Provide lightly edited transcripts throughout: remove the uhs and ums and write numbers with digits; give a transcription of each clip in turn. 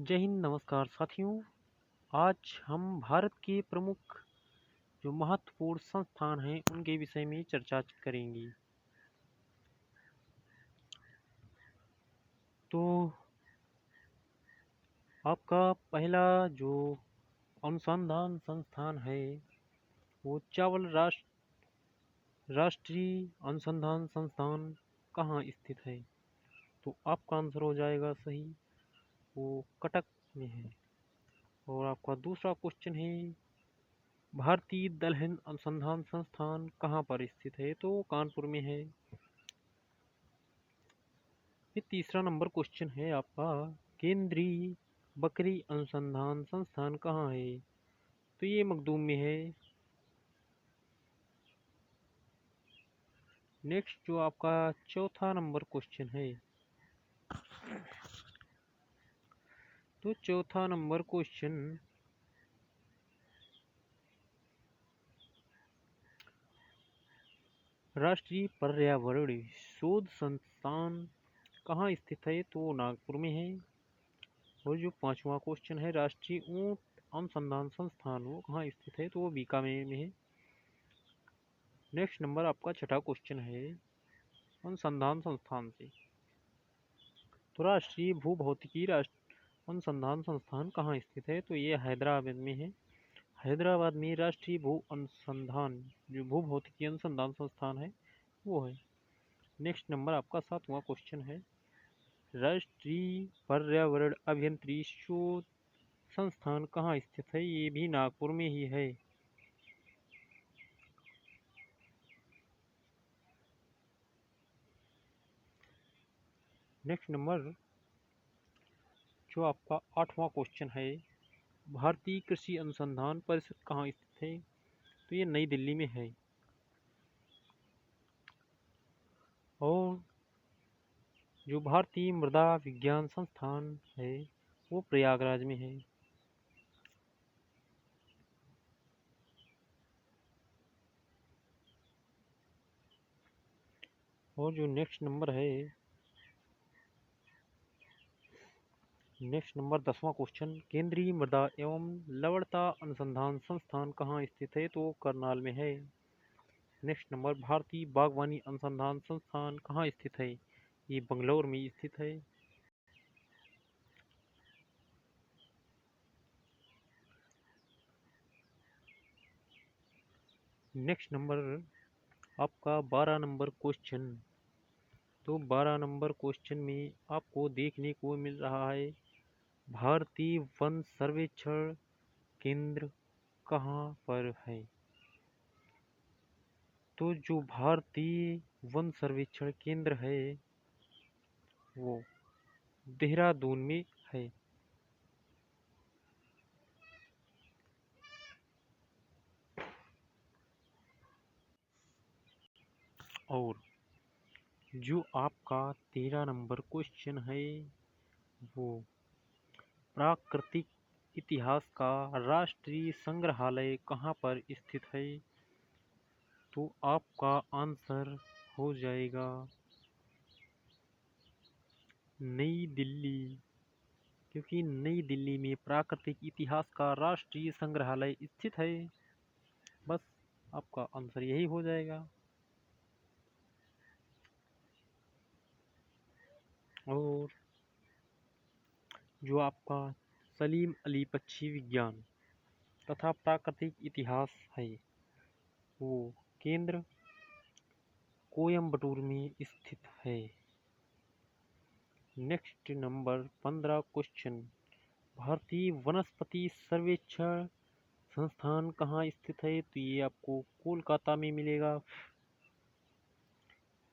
जय हिंद। नमस्कार साथियों। आज हम भारत के प्रमुख जो महत्वपूर्ण संस्थान हैं उनके विषय में चर्चा करेंगे। तो आपका पहला जो अनुसंधान संस्थान है वो चावल राष्ट्रीय अनुसंधान संस्थान कहाँ स्थित है? तो आपका आंसर हो जाएगा सही, वो कटक में है। और आपका दूसरा क्वेश्चन है भारतीय दलहन अनुसंधान संस्थान कहाँ पर स्थित है? तो कानपुर में है। ये तीसरा नंबर क्वेश्चन है आपका, केंद्रीय बकरी अनुसंधान संस्थान कहाँ है? तो ये मखदूम में है। नेक्स्ट जो आपका चौथा नंबर क्वेश्चन है, तो चौथा नंबर क्वेश्चन राष्ट्रीय पर्यावरण शोध संस्थान कहाँ स्थित है? तो नागपुर में है। और जो पांचवा क्वेश्चन है राष्ट्रीय ऊंट अनुसंधान संस्थान वो कहाँ स्थित है? तो वो बीकानेर में है। नेक्स्ट नंबर आपका छठा क्वेश्चन है अनुसंधान संस्थान से, तो राष्ट्रीय भूभौतिकी अनुसंधान संस्थान कहाँ स्थित है? तो ये हैदराबाद में है। हैदराबाद में राष्ट्रीय भू अनुसंधान जो भूभौतिकी अनुसंधान संस्थान है वो है। नेक्स्ट नंबर आपका सातवां क्वेश्चन है राष्ट्रीय पर्यावरण अभियंत्रिकी शोध संस्थान कहाँ स्थित है? ये भी नागपुर में ही है। नेक्स्ट नंबर जो आपका आठवां क्वेश्चन है भारतीय कृषि अनुसंधान परिषद कहाँ स्थित है? तो ये नई दिल्ली में है। और जो भारतीय मृदा विज्ञान संस्थान है वो प्रयागराज में है। और जो नेक्स्ट नंबर 10वां क्वेश्चन, केंद्रीय मृदा एवं लवणता अनुसंधान संस्थान कहाँ स्थित है? तो करनाल में है। नेक्स्ट नंबर भारतीय बागवानी अनुसंधान संस्थान कहाँ स्थित है? ये बंगलौर में स्थित है। नेक्स्ट नंबर आपका 12 नंबर क्वेश्चन, तो 12 नंबर क्वेश्चन में आपको देखने को मिल रहा है भारतीय वन सर्वेक्षण केंद्र कहाँ पर है? तो जो भारतीय वन सर्वेक्षण केंद्र है वो देहरादून में है। और जो आपका 13 नंबर क्वेश्चन है वो प्राकृतिक इतिहास का राष्ट्रीय संग्रहालय कहाँ पर स्थित है? तो आपका आंसर हो जाएगा नई दिल्ली, क्योंकि नई दिल्ली में प्राकृतिक इतिहास का राष्ट्रीय संग्रहालय स्थित है। बस आपका आंसर यही हो जाएगा। और जो आपका सलीम अली पक्षी विज्ञान तथा प्राकृतिक इतिहास है वो केंद्र कोयम्बटूर में स्थित है। नेक्स्ट नंबर 15 क्वेश्चन, भारतीय वनस्पति सर्वेक्षण संस्थान कहाँ स्थित है? तो ये आपको कोलकाता में मिलेगा।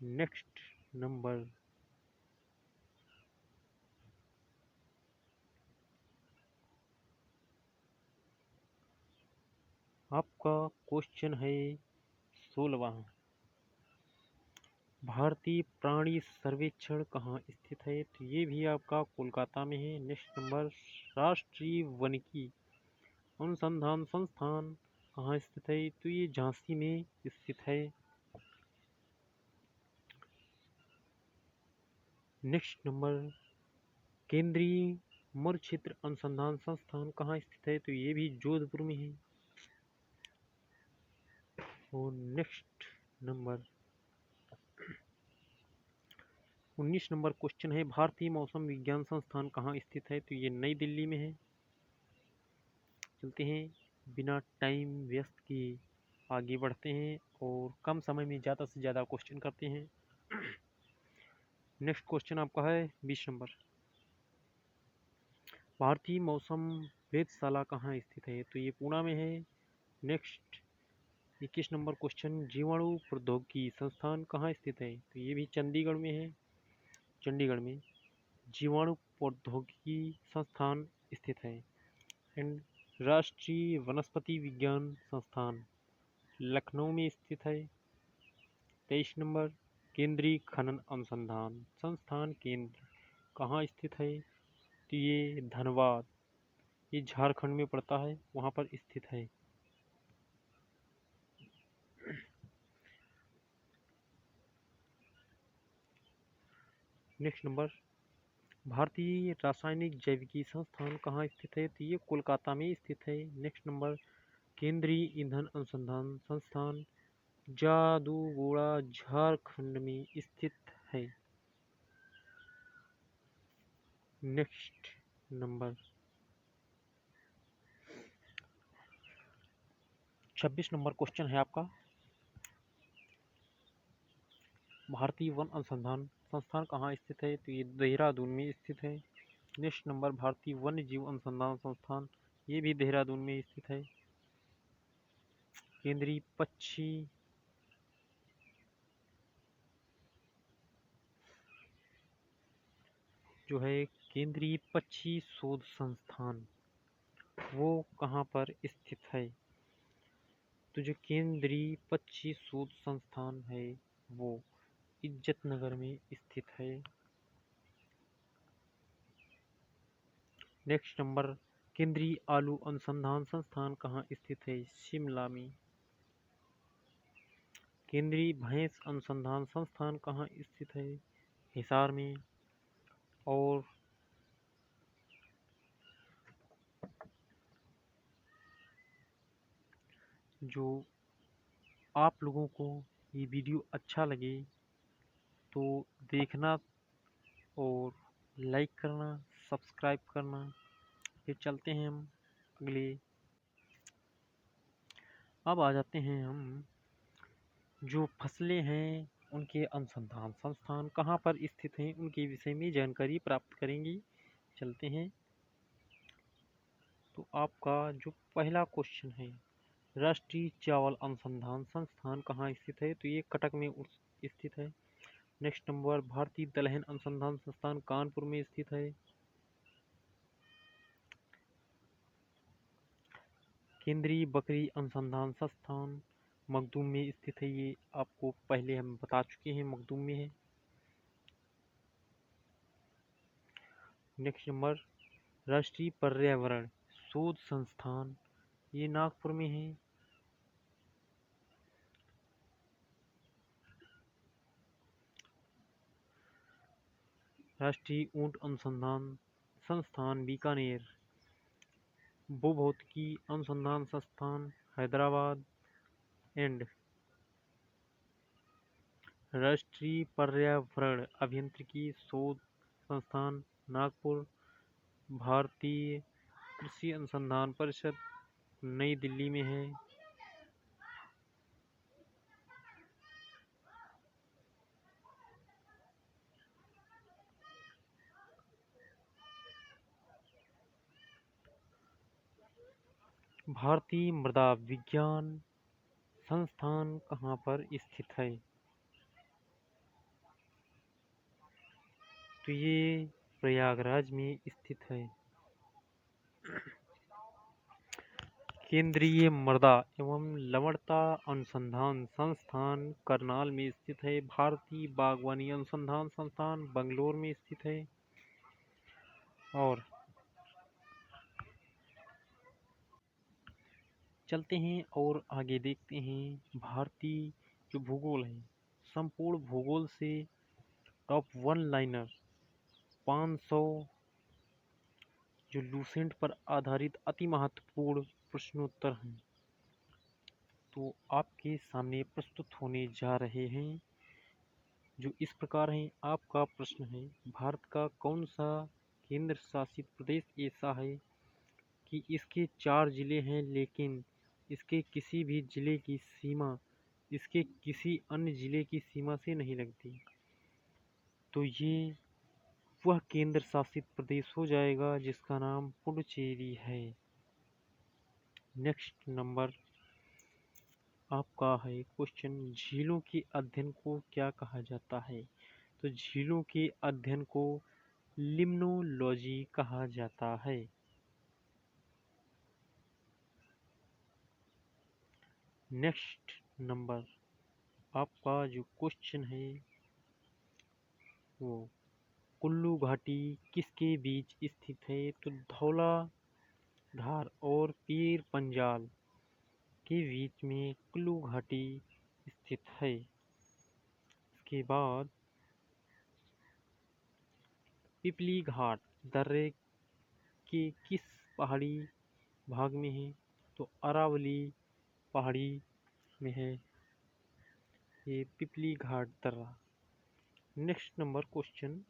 नेक्स्ट नंबर आपका क्वेश्चन है 16वां, भारतीय प्राणी सर्वेक्षण कहाँ स्थित है? तो ये भी आपका कोलकाता में है। नेक्स्ट नंबर राष्ट्रीय वनिकी अनुसंधान संस्थान कहाँ स्थित है? तो ये झांसी में स्थित है। नेक्स्ट नंबर केंद्रीय मरु क्षेत्र अनुसंधान संस्थान कहाँ स्थित है? तो ये भी जोधपुर में है। और नेक्स्ट नंबर 19 नंबर क्वेश्चन है, भारतीय मौसम विज्ञान संस्थान कहाँ स्थित है? तो ये नई दिल्ली में है। चलते हैं, बिना टाइम व्यस्त किए आगे बढ़ते हैं और कम समय में ज़्यादा से ज़्यादा क्वेश्चन करते हैं। नेक्स्ट क्वेश्चन आपका है 20 नंबर, भारतीय मौसम वेधशाला कहाँ स्थित है? तो ये पुणे में है। नेक्स्ट 21 नंबर क्वेश्चन, जीवाणु प्रौद्योगिकी संस्थान कहाँ स्थित है? तो ये भी चंडीगढ़ में है। चंडीगढ़ में जीवाणु प्रौद्योगिकी संस्थान स्थित है। एंड राष्ट्रीय वनस्पति विज्ञान संस्थान लखनऊ में स्थित है। 23 नंबर, केंद्रीय खनन अनुसंधान संस्थान केंद्र कहाँ स्थित है? तो ये धनबाद, ये झारखंड में पड़ता है, वहाँ पर स्थित है। नेक्स्ट नंबर, भारतीय रासायनिक जैविकी संस्थान कहाँ स्थित है? तो ये कोलकाता में स्थित है। नेक्स्ट नंबर, केंद्रीय ईंधन अनुसंधान संस्थान जादूगोड़ा झारखंड में स्थित है। नेक्स्ट नंबर 26 नंबर क्वेश्चन है आपका, भारतीय वन अनुसंधान संस्थान कहाँ स्थित है? तो ये देहरादून में स्थित है। नेक्स्ट नंबर, भारतीय वन्य जीव अनुसंधान संस्थान, ये भी देहरादून में स्थित है। केंद्रीय पक्षी जो है केंद्रीय पक्षी शोध संस्थान, वो कहाँ पर स्थित है? तो जो केंद्रीय पक्षी शोध संस्थान है वो इज्जतनगर में स्थित है। नेक्स्ट नंबर, केंद्रीय आलू अनुसंधान संस्थान कहाँ स्थित है? शिमला में। केंद्रीय भैंस अनुसंधान संस्थान कहाँ स्थित है? हिसार में। और जो आप लोगों को ये वीडियो अच्छा लगे तो देखना और लाइक करना, सब्सक्राइब करना। फिर चलते हैं हम अगले। अब आ जाते हैं हम जो फसलें हैं उनके अनुसंधान संस्थान कहाँ पर स्थित हैं उनके विषय में जानकारी प्राप्त करेंगे। चलते हैं। तो आपका जो पहला क्वेश्चन है, राष्ट्रीय चावल अनुसंधान संस्थान कहाँ स्थित है? तो ये कटक में स्थित है। नेक्स्ट नंबर, भारतीय दलहन अनुसंधान संस्थान कानपुर में स्थित है। केंद्रीय बकरी अनुसंधान संस्थान मखदूम में स्थित है। ये आपको पहले हम बता चुके हैं, मखदूम में है। नेक्स्ट नंबर, राष्ट्रीय पर्यावरण शोध संस्थान, ये नागपुर में है। राष्ट्रीय ऊंट अनुसंधान संस्थान बीकानेर। भूभौतिकी अनुसंधान संस्थान हैदराबाद। एंड राष्ट्रीय पर्यावरण अभियांत्रिकी शोध संस्थान नागपुर। भारतीय कृषि अनुसंधान परिषद नई दिल्ली में है। भारतीय मृदा विज्ञान संस्थान कहाँ पर स्थित है? तो ये प्रयागराज में स्थित है। केंद्रीय मृदा एवं लवणता अनुसंधान संस्थान करनाल में स्थित है। भारतीय बागवानी अनुसंधान संस्थान बंगलोर में स्थित है। और चलते हैं और आगे देखते हैं भारतीय जो भूगोल है, संपूर्ण भूगोल से टॉप 1 लाइनर 500 जो लूसेंट पर आधारित अति महत्वपूर्ण प्रश्नोत्तर हैं, तो आपके सामने प्रस्तुत होने जा रहे हैं, जो इस प्रकार हैं। आपका प्रश्न है, भारत का कौन सा केंद्र शासित प्रदेश ऐसा है कि इसके 4 जिले हैं, लेकिन इसके किसी भी जिले की सीमा इसके किसी अन्य जिले की सीमा से नहीं लगती? तो ये वह केंद्र शासित प्रदेश हो जाएगा जिसका नाम पुडुचेरी है। नेक्स्ट नंबर आपका है क्वेश्चन, झीलों के अध्ययन को क्या कहा जाता है? तो झीलों के अध्ययन को लिम्नोलॉजी कहा जाता है। नेक्स्ट नंबर आपका जो क्वेश्चन है वो, कुल्लू घाटी किसके बीच स्थित है? तो धौलाधार और पीर पंजाल के बीच में कुल्लू घाटी स्थित है। इसके बाद पिपली घाट दर्रे के किस पहाड़ी भाग में है? तो अरावली पहाड़ी में है ये पिपली घाट दर्रा। नेक्स्ट नंबर क्वेश्चन,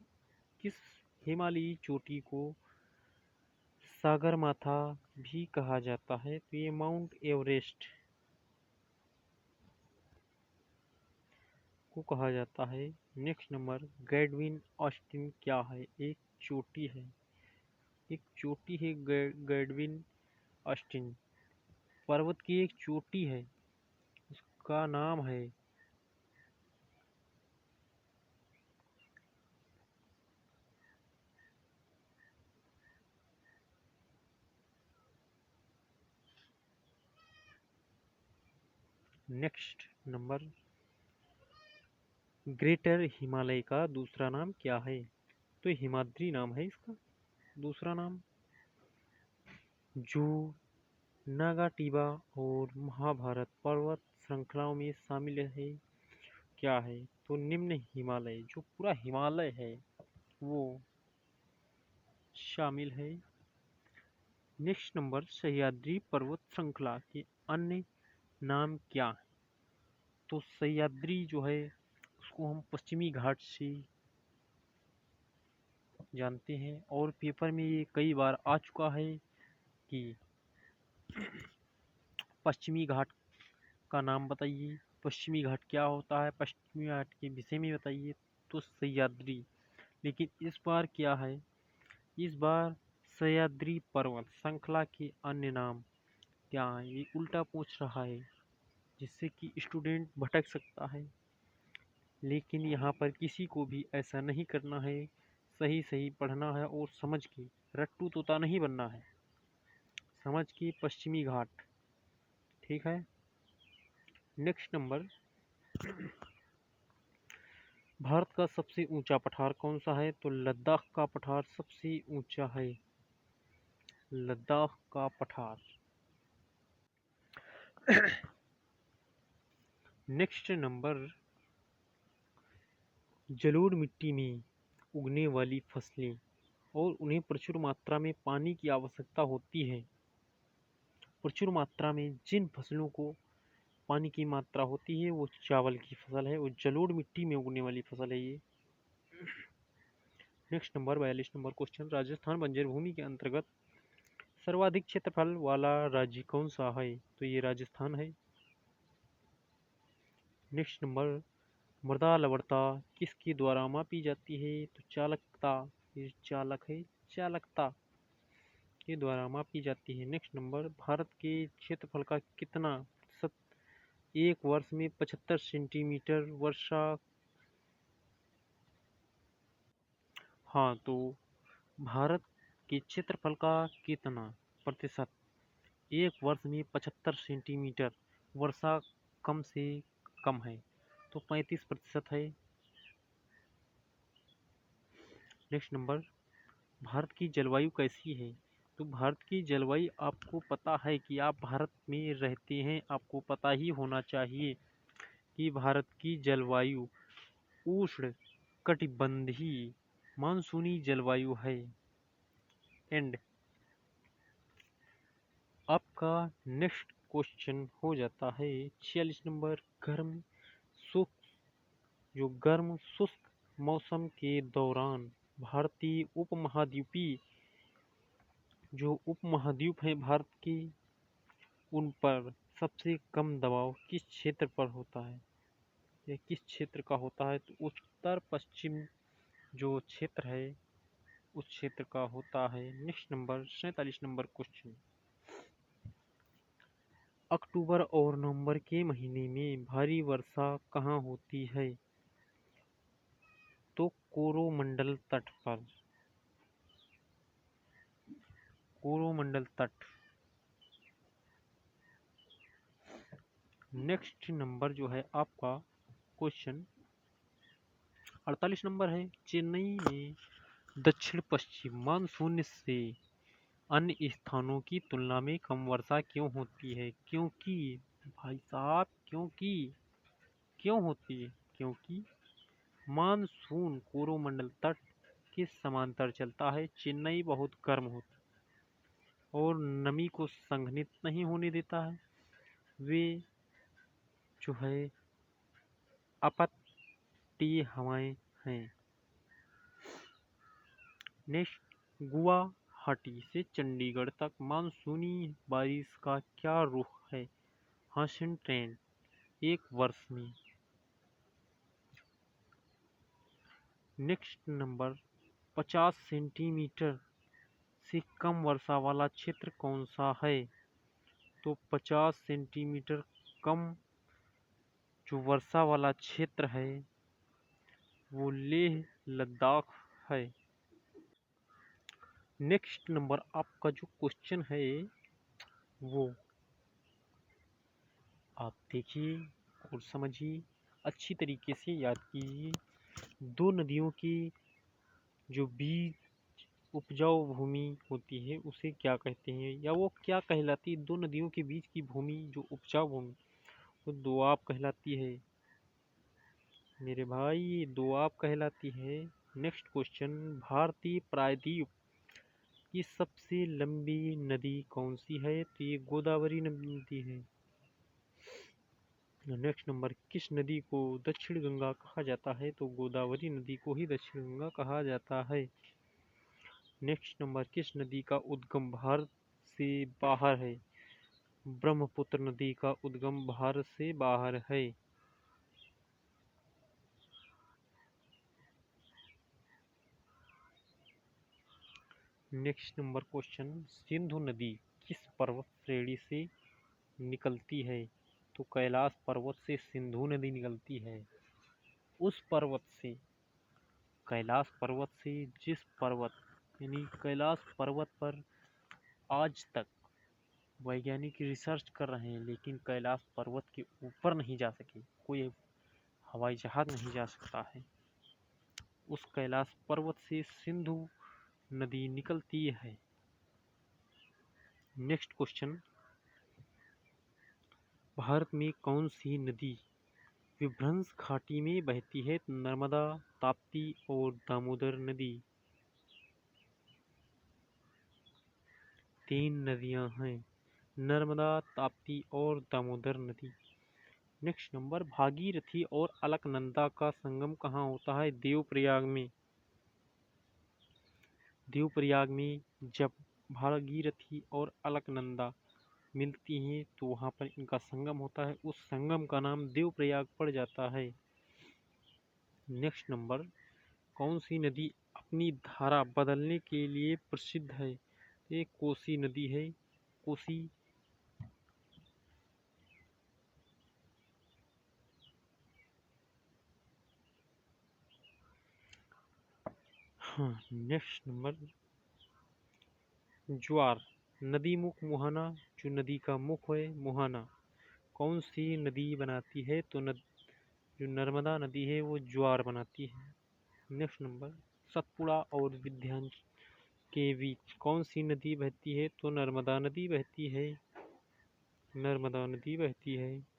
किस हिमालयी चोटी को सागरमाथा भी कहा जाता है? तो ये माउंट एवरेस्ट को कहा जाता है। नेक्स्ट नंबर, गैडविन ऑस्टिन क्या है? एक चोटी है, गैडविन ऑस्टिन पर्वत की एक चोटी है, उसका नाम है नेक्स्ट नंबर, ग्रेटर हिमालय का दूसरा नाम क्या है? तो हिमाद्री नाम है इसका दूसरा नाम, जो नागाटिबा और महाभारत पर्वत श्रृंखलाओं में शामिल है। क्या है? तो निम्न हिमालय, जो पूरा हिमालय है वो शामिल है। नेक्स्ट नंबर, सह्याद्री पर्वत श्रृंखला के अन्य नाम क्या है? तो सह्याद्री जो है उसको हम पश्चिमी घाट से जानते हैं, और पेपर में ये कई बार आ चुका है कि पश्चिमी घाट का नाम बताइए, पश्चिमी घाट क्या होता है, पश्चिमी घाट के विषय में बताइए, तो सह्याद्री। लेकिन इस बार क्या है, इस बार सह्याद्री पर्वत श्रृंखला के अन्य नाम क्या है, ये उल्टा पूछ रहा है, जिससे कि स्टूडेंट भटक सकता है। लेकिन यहाँ पर किसी को भी ऐसा नहीं करना है, सही सही पढ़ना है और समझ के, रट्टू तोता नहीं बनना है, समझ के पश्चिमी घाट। ठीक है। नेक्स्ट नंबर, भारत का सबसे ऊंचा पठार कौन सा है? तो लद्दाख का पठार सबसे ऊंचा है, लद्दाख का पठार। नेक्स्ट नंबर, जलोढ़ मिट्टी में उगने वाली फसलें और उन्हें प्रचुर मात्रा में पानी की आवश्यकता होती है। प्रचुर मात्रा में जिन फसलों को पानी की मात्रा होती है वो चावल की फसल है, वो जलोढ़ मिट्टी में उगने वाली फसल है ये। Next number 42 number question, Rajasthan बंजर भूमि के अंतर्गत सर्वाधिक क्षेत्रफल वाला राज्य कौन सा है? तो ये राजस्थान है। नेक्स्ट नंबर, मृदा लवणता किसके द्वारा मापी जाती है? तो चालकता, ये चालक है, चालकता के द्वारा मापी जाती है। नेक्स्ट नंबर, भारत के क्षेत्रफल का कितना प्रतिशत एक वर्ष में 75 सेंटीमीटर वर्षा? हाँ, तो भारत के क्षेत्रफल का कितना प्रतिशत एक वर्ष में 75 सेंटीमीटर वर्षा कम से कम है? तो 35% है। नेक्स्ट नंबर, भारत की जलवायु कैसी है? तो भारत की जलवायु आपको पता है कि आप भारत में रहते हैं, आपको पता ही होना चाहिए कि भारत की जलवायु उष्ण कटिबंधीय मानसूनी जलवायु है। एंड आपका नेक्स्ट क्वेश्चन हो जाता है 46 नंबर। शुष्क गर्म शुष्क मौसम के दौरान भारतीय उपमहाद्वीपीय उपमहाद्वीप है भारत के, उन पर सबसे कम दबाव किस क्षेत्र पर होता है? यह किस क्षेत्र का होता है? तो उत्तर पश्चिम जो क्षेत्र है उस क्षेत्र का होता है। Next number 47 number question. अक्टूबर और नवंबर के महीने में भारी वर्षा कहाँ होती है? तो कोरोमंडल तट पर। कोरोमंडल तट। नेक्स्ट नंबर जो है आपका क्वेश्चन 48 नंबर है। चेन्नई में दक्षिण पश्चिम मानसून से अन्य स्थानों की तुलना में कम वर्षा क्यों होती है? क्योंकि भाई साहब क्यों होती है? क्योंकि मानसून कोरोमंडल तट के समांतर चलता है। चेन्नई बहुत गर्म होता है और नमी को संघनित नहीं होने देता है। वे जो है अपतटीय हवाएं हैं। नेक्स्ट, गुवाहाटी से चंडीगढ़ तक मानसूनी बारिश का क्या रुख है? हासन ट्रेंड एक वर्ष में। नेक्स्ट नंबर 50 सेंटीमीटर से कम वर्षा वाला क्षेत्र कौन सा है? तो 50 सेंटीमीटर कम जो वर्षा वाला क्षेत्र है वो लेह लद्दाख है। नेक्स्ट नंबर आपका जो क्वेश्चन है वो आप देखिए और समझिए, अच्छी तरीके से याद कीजिए। दो नदियों की जो बीच उपजाऊ भूमि होती है उसे क्या कहते हैं, या वो क्या कहलाती है? दो नदियों के बीच की भूमि जो उपजाऊ भूमि वो दोआब कहलाती है मेरे भाई, ये दोआब कहलाती है। नेक्स्ट क्वेश्चन, भारतीय प्रायद्वीप की सबसे लंबी नदी कौन सी है? तो ये गोदावरी नदी है। नेक्स्ट नंबर, किस नदी को दक्षिण गंगा कहा जाता है? तो गोदावरी नदी को ही दक्षिण गंगा कहा जाता है। नेक्स्ट नंबर, किस नदी का उद्गम भारत से बाहर है? ब्रह्मपुत्र नदी का उद्गम भारत से बाहर है। नेक्स्ट नंबर क्वेश्चन, सिंधु नदी किस पर्वत श्रेणी से निकलती है? तो कैलाश पर्वत से सिंधु नदी निकलती है। उस पर्वत से, कैलाश पर्वत से, जिस पर्वत यानी कैलाश पर्वत पर आज तक वैज्ञानिक रिसर्च कर रहे हैं लेकिन कैलाश पर्वत के ऊपर नहीं जा सके, कोई हवाई जहाज नहीं जा सकता है। उस कैलाश पर्वत से सिंधु नदी निकलती है। नेक्स्ट क्वेश्चन, भारत में कौन सी नदी विभ्रंश घाटी में बहती है? नर्मदा, ताप्ती और दामोदर नदी। 3 नदियां हैं, नर्मदा, ताप्ती और दामोदर नदी। नेक्स्ट नंबर, भागीरथी और अलकनंदा का संगम कहाँ होता है? देवप्रयाग में। देवप्रयाग में जब भागीरथी और अलकनंदा मिलती हैं तो वहाँ पर इनका संगम होता है, उस संगम का नाम देवप्रयाग पड़ जाता है। नेक्स्ट नंबर, कौन सी नदी अपनी धारा बदलने के लिए प्रसिद्ध है? ये कोसी नदी है। कोसी। हाँ, नेक्स्ट नंबर, ज्वार नदी मुख मुहाना, जो नदी का मुख है मुहाना कौन सी नदी बनाती है? तो जो नर्मदा नदी है वो ज्वार बनाती है। नेक्स्ट नंबर, सतपुड़ा और विंध्याचल के बीच कौन सी नदी बहती है? तो नर्मदा नदी बहती है। नर्मदा नदी बहती है।